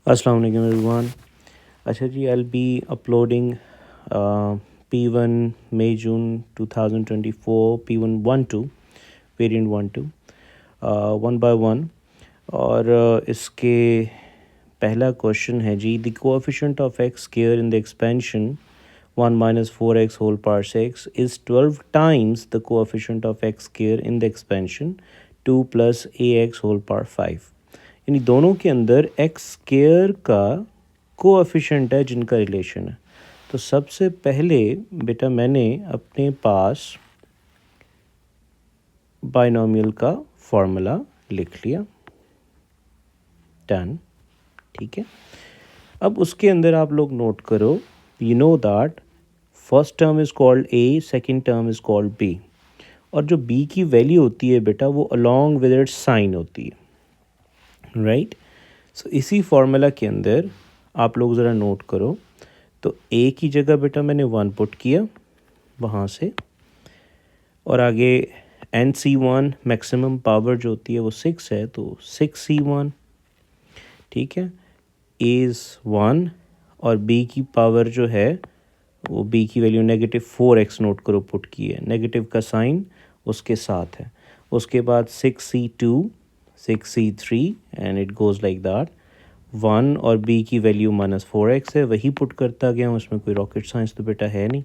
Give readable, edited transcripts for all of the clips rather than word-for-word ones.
Assalamu alaikum everyone. अच्छा जी, I'll be uploading P1 May June 2024 P1 1-2 variant 1-2 one by one. और इसके पहला question है जी, the coefficient of x square in the expansion 1 minus 4x whole power 6 is 12 times the coefficient of x square in the expansion 2 plus ax whole power 5। यानी दोनों के अंदर x square का कोएफिशिएंट है जिनका रिलेशन है। तो सबसे पहले बेटा मैंने अपने पास बाइनोमियल का फॉर्मूला लिख लिया। डन। ठीक है, अब उसके अंदर आप लोग नोट करो, you know that first term is called a, second term is called b, और जो बी की वैल्यू होती है बेटा वो अलॉन्ग विद इट्स साइन होती है, राइट। सो इसी फार्मूला के अंदर आप लोग ज़रा नोट करो, तो ए की जगह बेटा मैंने 1 पुट किया वहाँ से, और आगे NC1 मैक्सिमम पावर जो होती है वो 6 है, तो 6C1। ठीक है, ए इज़ 1 और बी की पावर जो है वो बी की वैल्यू -4x नोट करो पुट की है, नेगेटिव का साइन उसके साथ है। उसके बाद 6C2 6C3 and it goes like that. 1 और बी की वैल्यू -4x है, वही पुट करता गया हूँ, उसमें कोई रॉकेट साइंस तो बेटा है नहीं,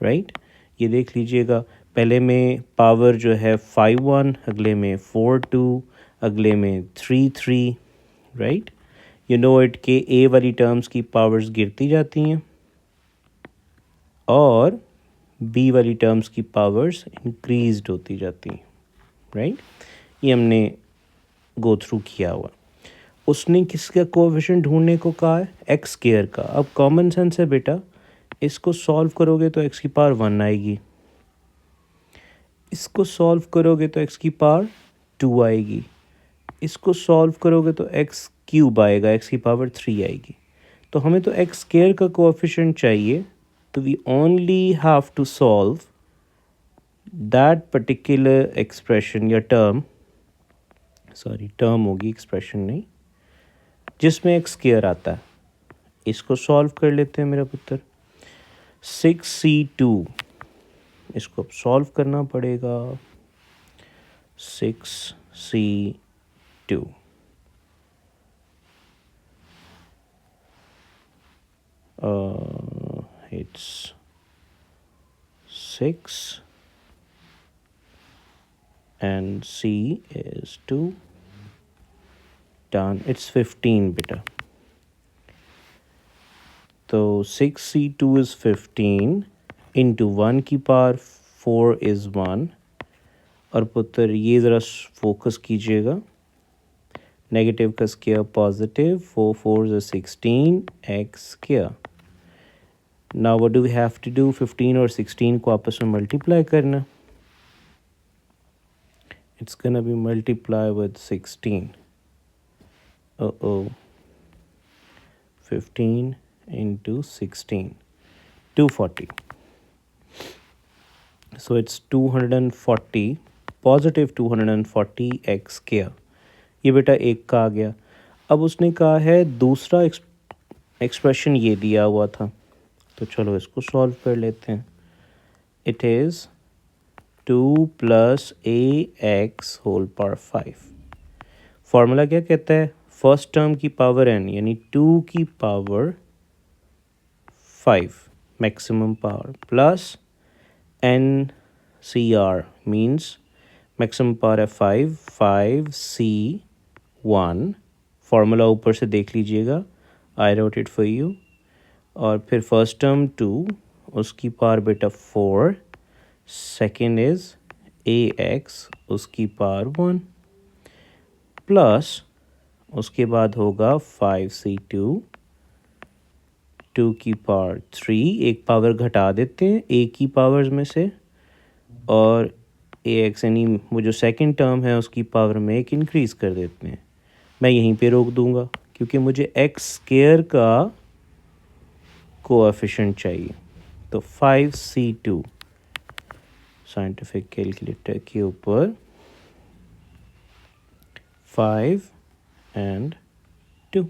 राइट। ये देख लीजिएगा, पहले में पावर जो है 5-1, अगले में 4-2, अगले में 3-3, राइट। यू नो इट के ए वाली टर्म्स की पावर्स गिरती जाती हैं और बी वाली टर्म्स की पावर्स इंक्रीज्ड होती जाती हैं, राइट। ये हमने गो थ्रू किया हुआ। उसने किसका कोएफिशिएंट ढूंढने को कहा है? एक्स स्क्वायर का। अब कॉमन सेंस है बेटा, इसको सॉल्व करोगे तो एक्स की पावर 1 आएगी, इसको सॉल्व करोगे तो एक्स की पावर 2 आएगी, इसको सॉल्व करोगे तो एक्स क्यूब आएगा, एक्स की पावर 3 आएगी। तो हमें तो एक्स स्क्वायर का कोएफिशिएंट चाहिए, तो we only have to solve that particular expression या टर्म, सॉरी टर्म होगी एक्सप्रेशन नहीं, जिसमें एक्स स्क्वायर आता है। इसको सॉल्व कर लेते हैं मेरा पुत्र। 6C2 इसको अब सॉल्व करना पड़ेगा। 6C2 it's 6 and C is 2, done, it's 15 बेटा। तो 6C2 is 15 इंटू 1 की पावर 4 is 1। और पुत्र ये ज़रा फोकस कीजिएगा, नेगेटिव का square positive, 4 4 is 16 x square. Now what do we have to do? 15 और 16 को आपस में मल्टीप्लाई करना। It's gonna be multiply with 16. 15 into 16, 240. So it's 240, positive 240 x square. ये बेटा एक का आ गया। अब उसने कहा है दूसरा एक्सप्रेशन ये दिया हुआ था, तो चलो इसको सॉल्व कर लेते हैं। It is 2 + ax whole power 5। Formula क्या कहता है? फर्स्ट टर्म की पावर n यानी 2 की power 5 maximum power plus NCR means maximum power है 5C1। फार्मूला ऊपर से देख लीजिएगा, I wrote it for you. और फिर फर्स्ट टर्म 2, उसकी पावर बेटा 4, सेकेंड इज़ AX उसकी पावर 1, प्लस उसके बाद होगा 5C2, 2 की पावर 3, एक पावर घटा देते हैं ए की पावर्स में से, और AX यानी वो जो सेकंड टर्म है उसकी पावर में एक इंक्रीज़ कर देते हैं। मैं यहीं पे रोक दूंगा क्योंकि मुझे एक्स स्क्वायर का कोएफिशिएंट चाहिए। तो 5C2 साइंटिफिक कैलकुलेटर के ऊपर 5 and 2,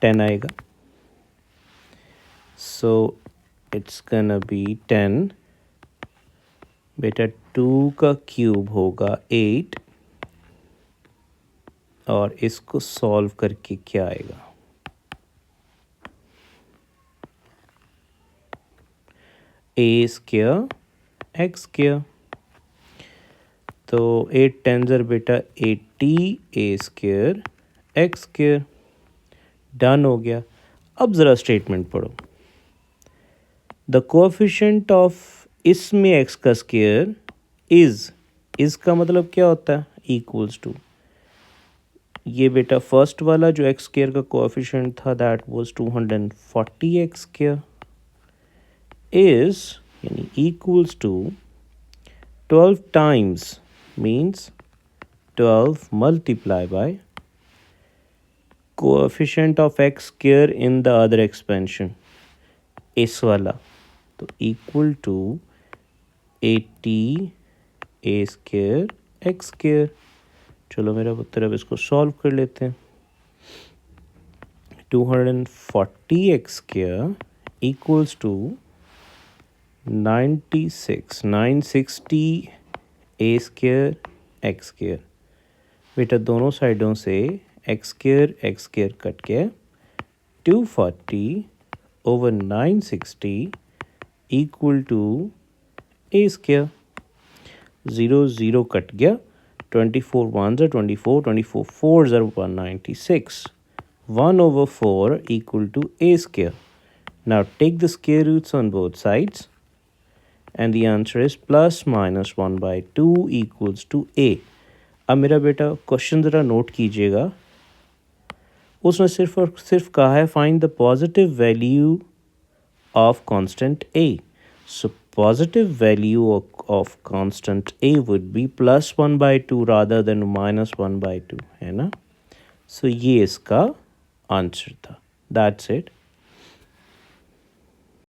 10 आएगा. So it's gonna be 10. बेटा 2 का क्यूब होगा 8 और इसको सॉल्व करके क्या आएगा. ए स्क्वायर एक्स स्क्वायर. तो 8 टेंजर बेटा 80 a square x square. Done हो गया. अब ज़रा स्टेटमेंट पढ़ो. द कोएफिशिएंट ऑफ इसमें एक्स का स्क्वायर इज़ का मतलब क्या होता है. इक्वल्स टू ये बेटा फर्स्ट वाला जो एक्स स्क्वायर का कोएफिशिएंट था that was 240 x square is यानी equals to 12 times means 12 multiply by coefficient of x square in the other expansion इस वाला. तो equal to 80 a square x square. चलो मेरा पुत्र अब इसको सॉल्व कर लेते हैं. 240 x square equals to 960 a square x square. बेटा दोनों साइडों से एक्स स्क्वायर कट गया. 240 over 960 equal to a square. 0 0 cut गया. 24 1s are 24, 24 4s are 196. 1 over 4 equal to a square. Now take the square roots on both sides and the answer is plus minus 1 by 2 equals to a. अब मेरा बेटा question ज़रा note कीजिएगा. उसने सिर्फ और सिर्फ कहा है find the positive value of constant a. So positive value of constant a would be plus 1 by 2 rather than minus 1 by 2 है ना. So ये इसका आंसर था. That's it.